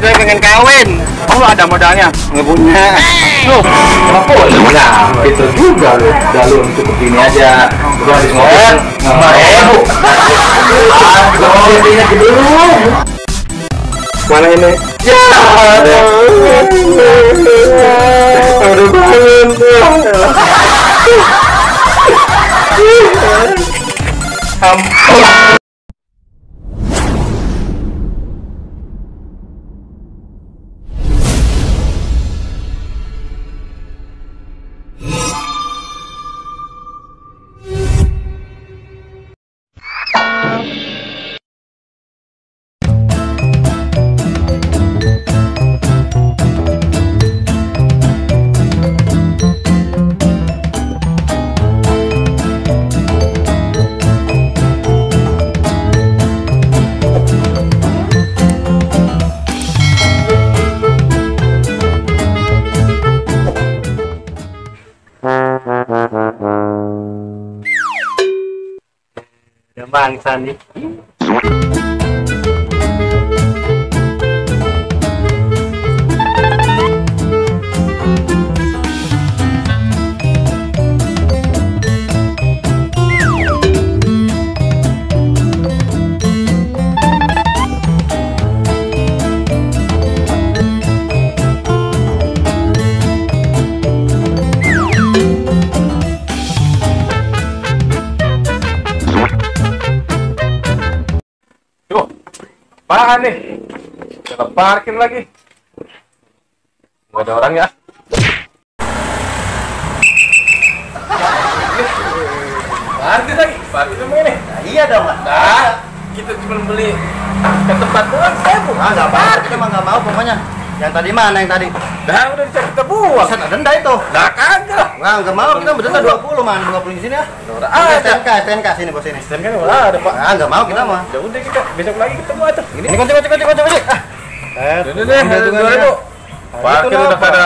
saya pengen kawin. Oh, ada modalnya? Nggak punya. Loh, kenapa? Nah, itu juga loh. Udah lu cukup ini aja. Udah habis ngomong. Nggak mau. Intinya dulu. Mana ini? Ya. Aduh, bangun. Ampun. Ya bangsa nih. Apaan nih? Kita parkir lagi. Nggak ada orang ya? Parkir lagi? Parkir semua ini? Nah, iya dong, Mas. Nah, kita cuma beli ke tempat doang, saya bu. Ah, nggak apa-apa, kita mah nggak mau pokoknya. Yang tadi mana yang tadi? Nah, udah kita buang. Bisa denda itu. Nah, kagak. Nggak mau, kita berdenda 20, mana 20 di sini ya? Udah STNK sini bos ini. kan udah ada pak. Ah, nggak mau kita mah. Ya udah kita besok lagi ketemu aja. Ini kunci. Udah deh, 2.000. Parkir udah pada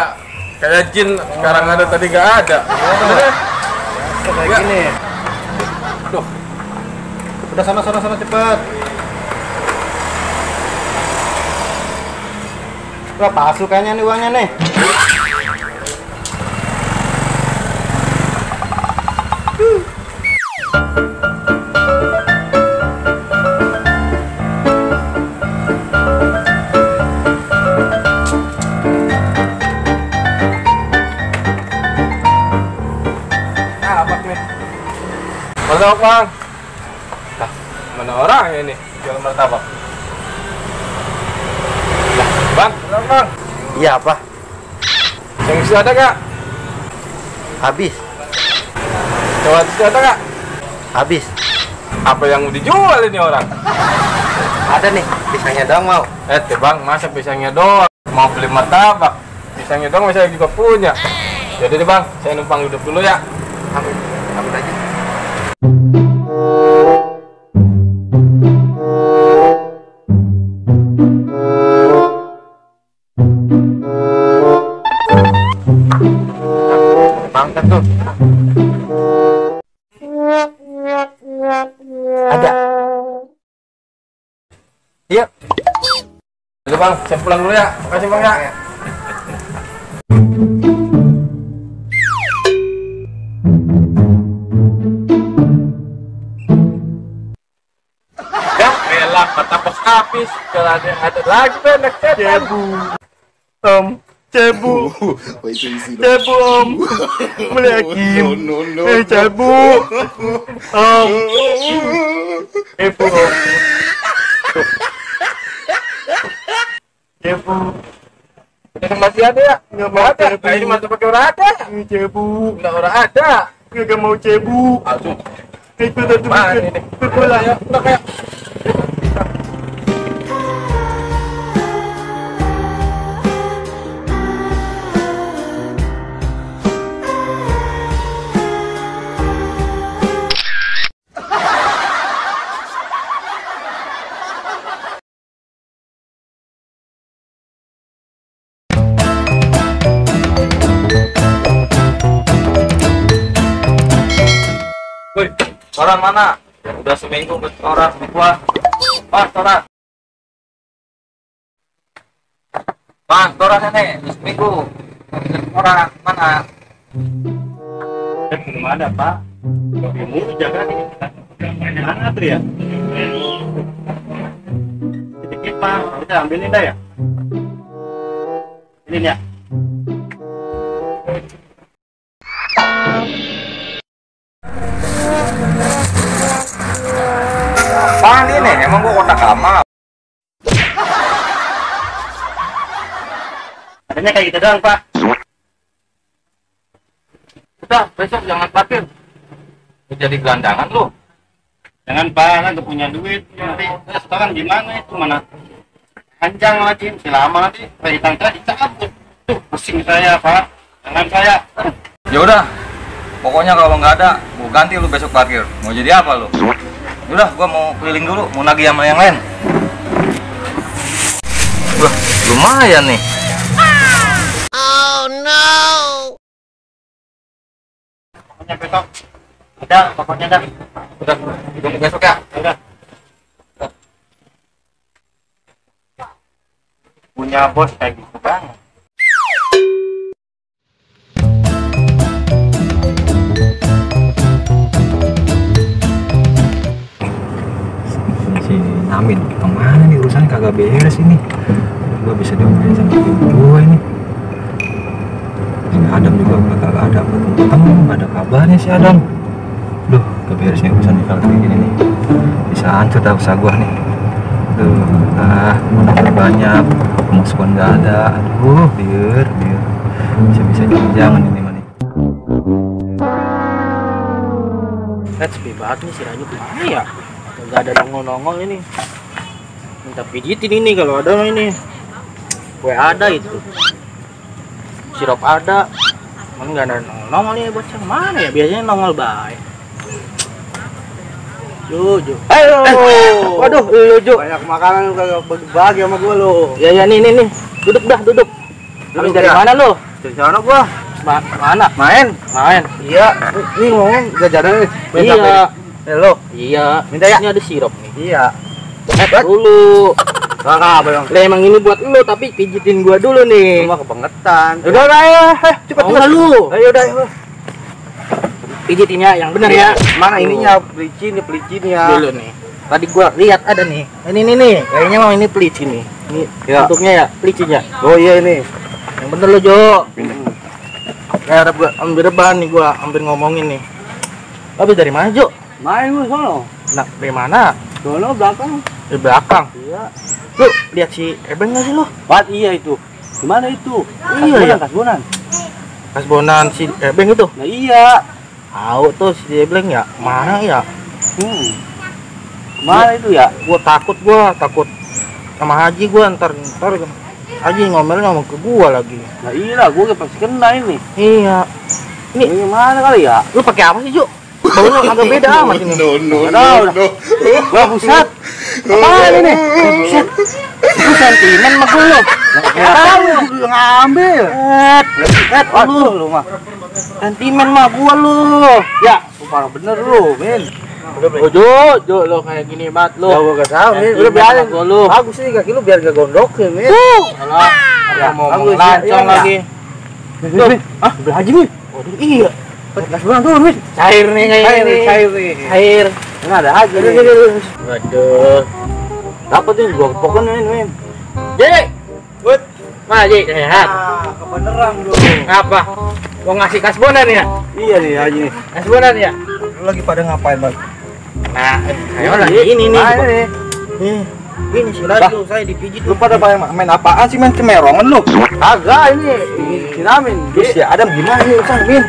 kayak jin, sekarang ada tadi nggak ada. Udah deh. Kayak gini. Duh, Udah sana cepet. Wah, palsu kayaknya nih uangnya nih. apa nih? Martabak bang. Nah, mana orang ini jual martabak? Lah, bang, bang. Iya apa? Yang isi ada gak? Habis. Coba isi ada gak? Habis. Apa yang mau dijual ini orang? Ada nih, pisangnya doang mau. Bang, masa pisangnya doang? Mau beli martabak? Pisangnya doang saya juga punya. Jadi deh bang, saya numpang duduk dulu ya. Ambil aja. Angkat tuh. Ada. Iya. Jadi bang, saya pulang dulu ya. Makasih bang ya. Ya, elah, martabak habis. Kalau ada lagi banyak Cebu. Cebu. Cebu om. Beli Hakim. Cebu. Cebu om. Cebu. Yang masih ada ya? Nggak mau ada. cebu. Nah, ini martabak orang ada. Cebu. Nggak orang ada. Nggak mau cebu. Aduh. Itu tadi Mana ini? pulang. Ya, udah kayak. Woi, orang mana? Yang udah seminggu orang gua. Pak, orang. Bang, orang nih, seminggu. Orang mana? Belum ada Pak. Mulu jaga nih. Mana tuh ya? Sedikit Pak, kita ambilin dah ya. Ini ya. Apaan ini? Emang gua kotak amal. Adanya kayak gitu doang Pak. Udah, besok jangan parkir. Lu jadi gelandangan lu. Jangan Pak, kan udah punya duit. Nanti sekarang gimana itu mana? Panjang lagi, masih lama nanti. Hitam tadi cabut. Tuh, pusing saya Pak. Jangan saya. Ya udah. Pokoknya kalau nggak ada, gua ganti lu besok parkir. Mau jadi apa lu? Udah, gua mau keliling dulu, mau nagih sama yang lain. Wah, lumayan nih. Pokoknya besok. Udah, pokoknya dah. Udah, tunggu besok ya. Udah. Punya bos kayak gitu banget. Si Amin kemana nih, urusannya kagak beres ini. Gua bisa diomelin sama tim gua ini. Si Adam juga kagak ada ketemu, nggak ada kabarnya si Adam. Duh, gak beres nih urusan kalau kayak gini nih. Bisa hancur dah usaha gua nih. Duh, modal banyak, pemasukan nggak ada. Aduh, biar bisa jangan ini mah nih. Sepi banget nih si Ranyu, gimana ya? Gak ada nongol-nongol ini. Minta pijitin ini kalau ada ini. Kue ada itu. Sirup ada. Cuman gak ada nongol nih bocah, mana ya? Biasanya nongol baik. Jo. Ayo. Waduh, lu Jo. Banyak makanan lu kagak bagi sama gua lu. Ya nih. Duduk. Habis dari mana lu? Dari sana gua. Mana? Main. Iya. Nih main jajanan nih. Iya. Halo. Iya. Minta ya? Ini ada sirup nih. Iya. Dulu. Kakak apa dong? Lah emang ini buat lu, tapi pijitin gua dulu nih. Cuma kebangetan. Udah lah ya, Cepet mau nggak lu? Ayo udah. Pijitinnya yang benar ya. Mana ininya? Pelicinnya. Dulu nih. Tadi gua lihat ada nih. Ini nih. Kayaknya mau ini pelicin nih. Ini Ya. bentuknya ya, pelicinnya. Oh iya ini. Yang bener lu, Jo. Kayak gua ambil rebahan nih, gua hampir ngomongin nih. Habis dari mana, Jo? Main lu sono. Nah, dari mana? Sono belakang. Di belakang. Iya. Lu lihat si Ebeng nggak sih lu? Iya itu. Gimana itu? Iya ya. Kasbonan. Kasbonan si Ebeng itu. Nah iya. Tahu tuh si Ebeng ya. Mana ya? Mana itu ya? Gua takut sama Haji, gua ntar Haji ngomong ke gua lagi. Nah iya, gua pasti kena ini. Iya. Ini mana kali ya? Lu pakai apa sih, Ju? Baunya agak beda amat ini. Wah, pusat. Apaan ini? Buset. Lu sentimen sama gua lu. Tahu lu ngambil. Lu mah. Sentimen mah gua lu. Ya, lu parah bener lu, men. Jo, lo kayak gini banget lu. Ya gua gak tahu nih. Udah biarin gua lu. Bagus nih kaki lu biar gak gondrokin, men. Salah. Ya, Mau bagus, lancong iya, lagi. Tuh, udah haji nih. Waduh, iya. Kasbonan tuh, men. Cair nih kayak ini. Cair nih. Cair. Ini ada haji nih. Waduh. Dapat nih gua pokoknya ini, men. Jadi, Bud. Mana Ji? Sehat. Kebeneran lu. Ngapa? Mau ngasih kasbonan ya? Iya nih haji nih. Kasbonan ya? Lu lagi pada ngapain, Bang? Nah, ayo lagi ini nih. Nah, ini. Nih. Ini si Ladu, saya dipijit. Lu pada main apaan sih, main kemerongan lu? Kagak ini. Siramin. Terus si Adam gimana nih urusan, Min?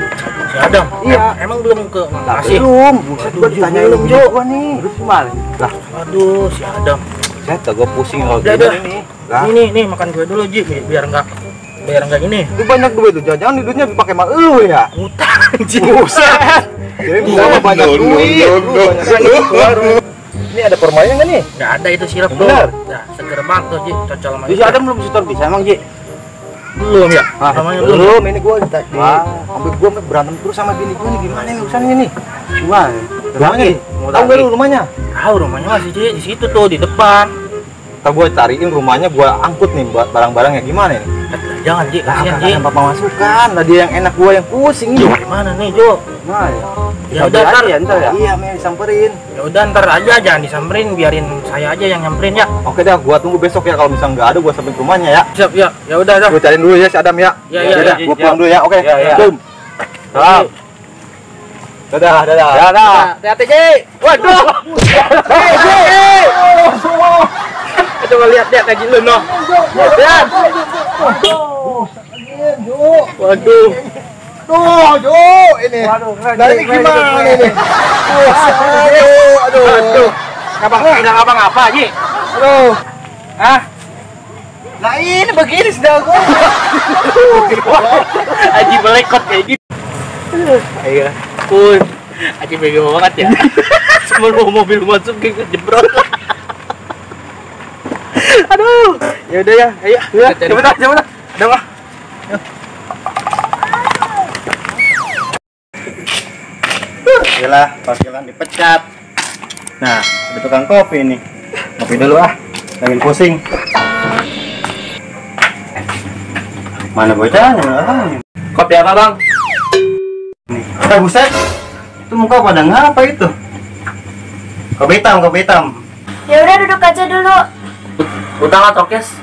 Si Adam. Iya. Emang belum ke Masih Makasih. belum. Buset gua ditanyain belum, Jo. gua nih. Terus gimana? Lah, Aduh, si Adam. Saya gua pusing kalau Udah, gini udah. nih. Lah, Nih, makan gue dulu Ji, biar enggak ini. lu banyak duit tuh, jangan duitnya dipakai sama lu ya. Utang Ji. Buset. Jadi gua banyak duit. Lu banyak. Ini ada permainan enggak nih? Enggak ada itu sirup tuh. Bener. Nah, seger banget tuh Ji, cocol sama si itu. Adam belum setor bisa emang, Ji? Belum ya? Namanya belum. Belum, ini gua sampai gua berantem terus sama bini gua nih, gimana nih urusannya nih? Gimana? Rumahnya nih. Tahu enggak lu rumahnya? Tahu rumahnya masih di situ tuh di depan. Ntar gue cariin rumahnya, gue angkut nih buat barang-barangnya. Gimana nih? Jangan Ji, kasihan Ji. Kan papa masukkan, lah dia yang enak, gue yang pusing nih. Gimana nih Jo? Nah, Ya udah ntar ya, ntar ya. Iya, men disamperin. Ya udah ntar aja, jangan disamperin, biarin saya aja yang nyamperin ya. Oke dah, gua tunggu besok ya. Kalau misalnya nggak ada, gua samperin ke rumahnya ya. Siap ya. Ya udah dah. Gua cariin dulu ya si Adam ya. Iya, Udah, iya. gua pulang dulu ya. Oke. Iya, iya. Boom. Salam. Dadah, dadah. Dadah. Hati-hati Ji. Waduh. Ji. Coba lihat kaji lu noh. Lihat. Waduh. Tuh, Jo, ini. Nah, ini gimana ini? Aduh. Abang apa Ji? Aduh. Hah? Nah, ini begini sedang gua. Aji melekot kayak gitu. Iya. Pun. Aji bego banget ya. Cuma mau mobil masuk kayak jebrot. Aduh. Ya udah ya. Ayo. Cepetan. Udah mah. Yalah, parkiran dipecat. Nah, ada tukang kopi nih. Kopi dulu ah, lagi pusing. Mana bocahnya? Kopi apa bang? Nih, buset. Itu muka pada ngapa itu? Kopi hitam. Ya udah duduk aja dulu. Utang atau cash?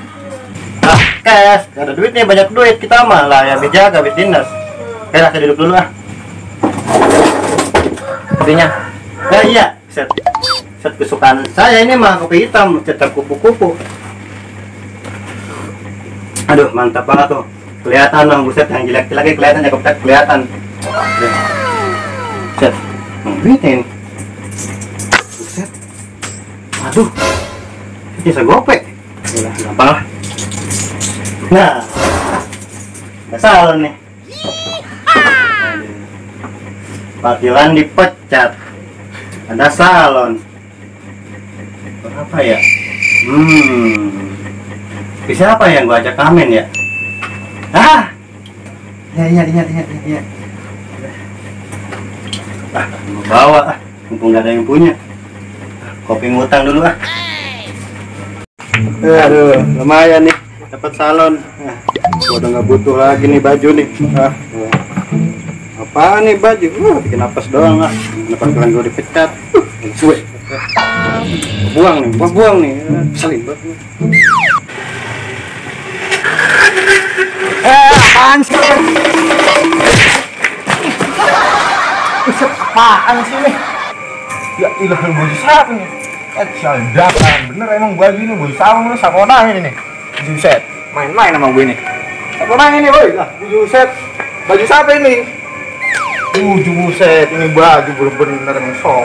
Ah, cash. Gak ada duit nih, banyak duit. Kita mah lah ya jaga, habis dinas. Oke lah, saya duduk dulu ah. Kopinya? Nah iya, set kesukaan saya ini mah kopi hitam, cetak kupu-kupu. Aduh, mantap banget tuh. Kelihatan dong, buset, yang jelek-jelek kelihatan, cakep kelihatan. Set, duitnya ini. Buset. Aduh, bisa gopek. Yalah, gampang lah. Nah, ada salon nih. Parkiran dipecat, ada salon. Apa ya? Bisa apa yang gua ajak kamen ya? Ah, iya. Ah, mau bawa ah, mumpung gak ada yang punya. Kopi ngutang dulu ah. Aduh, lumayan nih, dapat salon. Gua udah nggak butuh lagi nih baju nih. Apaan nih baju? Bikin napas doang lah. Kenapa kalian gue dipecat? Suwe. Buang nih. Salin banget. Apaan sih? Apaan sih ini? Ya ilah, baju siapa nih? Dakan, bener emang baju ini baju sama orang ini nih. Buset, main-main sama gue nih. Sama orang ini boy, buset. Baju siapa ini? Buset, ini baju bener-bener song.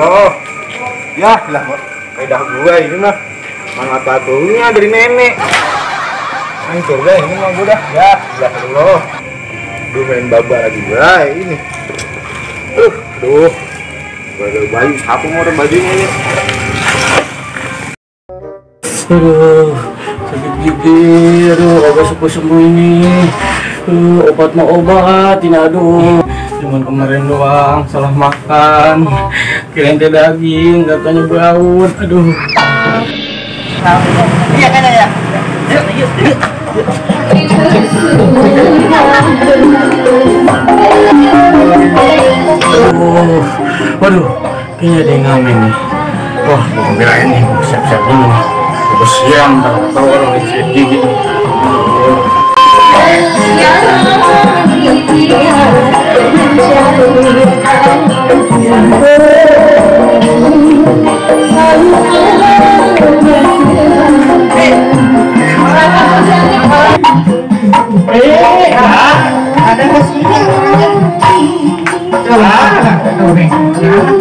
Allah. Ya lah, kayak gue ini mah. Mana tatunya dari nenek. Hancur deh ini mah gue dah. Ya Allah. Gue main baba lagi bray ini. Aduh. Baru baju, siapa mau ada bajunya ini? Aduh, sakit gigi, kagak sembuh ini. Obat mau obat, ini aduh. Cuman kemarin doang, salah makan. Kirain teh daging, katanya baut. Aduh. Iya kan ya? Yuk. Waduh, kayaknya ada yang ngamen nih. Wah, gue kirain nih, siap-siap dulu nih. Gue siang, tahu orang yang sakit gigi. Ada di sini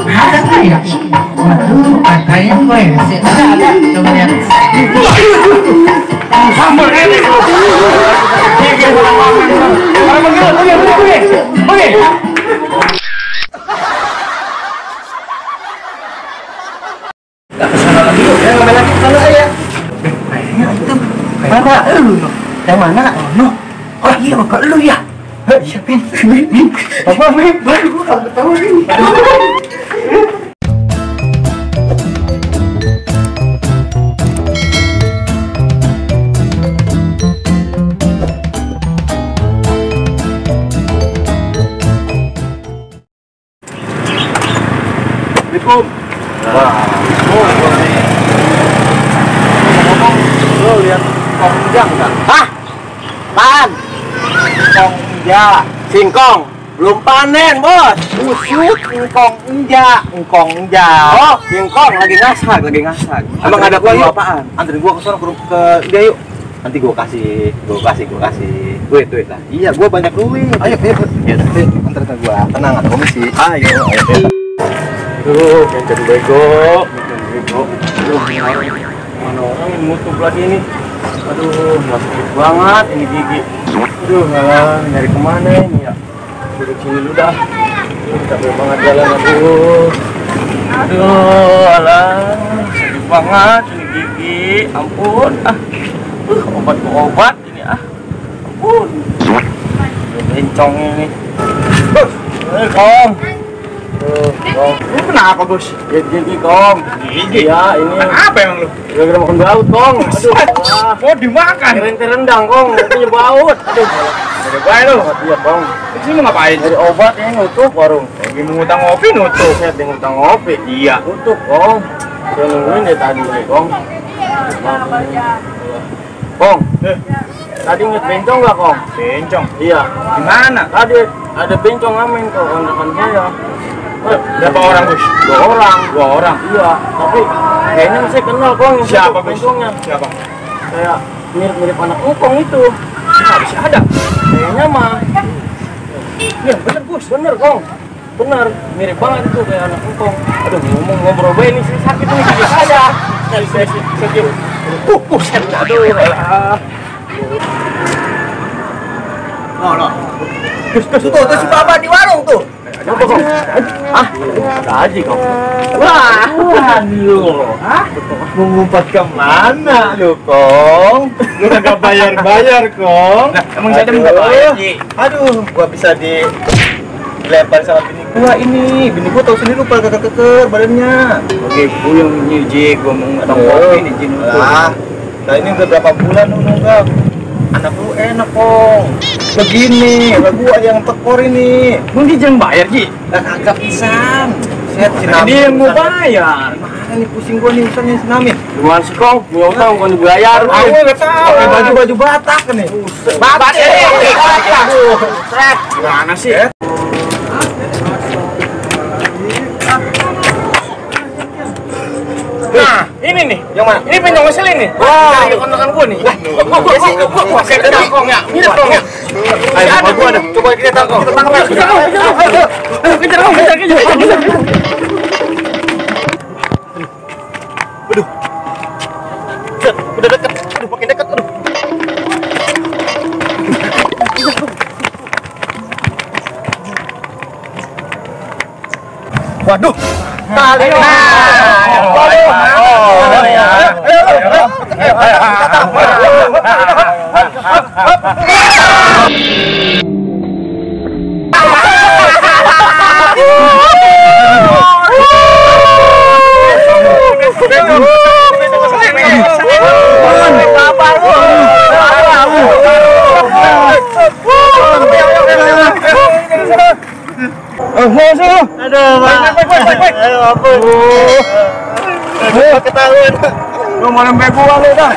ada kayak waduh katanya gue ada coba lihat sambal ini Yang mana? Oh iya, kok lu ya? Siapin. Apa, Mem? Baru gua enggak tahu ini. lihat kongjang kan? Hah? Pan? Kongjang. Singkong. Belum panen, Bos. Usut singkong enggak. Oh, singkong lagi ngasak. Emang ada kuah apaan? Anterin gua ke sono ke dia yuk. Nanti gua kasih. Duit lah. Iya, gua banyak duit. Ayo. Ya, anterin gua. Tenang, ada komisi. Ayo. Aduh, mencet bego. Aduh, mana orang yang nutup lagi nih. Aduh, sakit banget ini gigi. Aduh, malah nyari kemana ini ya? Duduk sini dulu dah. Capek banget jalan, aduh, alah, sakit banget ini gigi. Ampun, obat ini ampun. Bencong ini. Kong. Kong. Lu kenapa, Bos? Gigi, Kong. Gigi? Iya, ini. Apa emang lu? Gara-gara makan baut, Kong. Aduh, mau dimakan? Rendang, Kong. Punya baut. Aduh. Ada baik lu. Iya, Kong. Ini mau ngapain? Dari obat ini nutup warung. Lagi mau ngutang ngopi nutup. Saya ngutang ngopi. Iya. Nutup, Kong. Saya nungguin dari tadi nih, Kong. Kong. Tadi ngeliat bencong nggak, Kong? Bencong? Iya. Gimana? Tadi ada bencong ngamen kok kontrakan saya. Berapa orang, Bos? 2 orang. Iya. Tapi kayaknya saya kenal, Kong. Siapa bencongnya? Siapa? Kayak mirip anak Ngkong itu. Bisa ada? Kayaknya mah. Ya bener, Bos. Bener, Kong. Bener. Mirip banget itu kayak anak Ngkong. Aduh, ngobrol ini sih sakit nih gigi saya. Saya sakit. Aduh. No. Tuh si Papa di warung tuh. Apa, Kong? Ada aja, Kong. Wah, lu. Hah? Mau ngumpat ke mana lu, Kong? Lu kagak bayar, Kong. Nah, emang saya minta bayar, Ji. Aduh, gua bisa dilempar sama bini gua ini. Bini gua tahu sendiri lu pada keker badannya. Oke, gua yang nyiji, gua mau ngadong kopi nih, Jin. Nah, ini udah berapa bulan lu nunggak? Anak lu enak, Kong. Begini, gua yang tekor ini. Emang dia jangan bayar, Ji? Lah kagak pisang. Saya dia yang mau bayar. Mana nih pusing gua nih urusannya Sinamin. Gimana sih, Kong? Gua utang bukan dibayar. Aku enggak tahu. Pakai baju Batak nih. Batak. Sret. Gimana sih? Nah, ini nih. Yang mana? Ini penyong ngeselin nih. Wah, dari kontrakan gua nih. Gua saya kenal, Kong ya. Mirip, Kong ya. Ayo, sama gua ada. Coba kita tangkap. Kita tangkap. Kejar, Kong. Aduh. Udah dekat. Aduh, makin dekat. Aduh. Waduh. Tali. Baik. Ayo, ampun. Ketahuan. Lu mau nembek gua lu dah.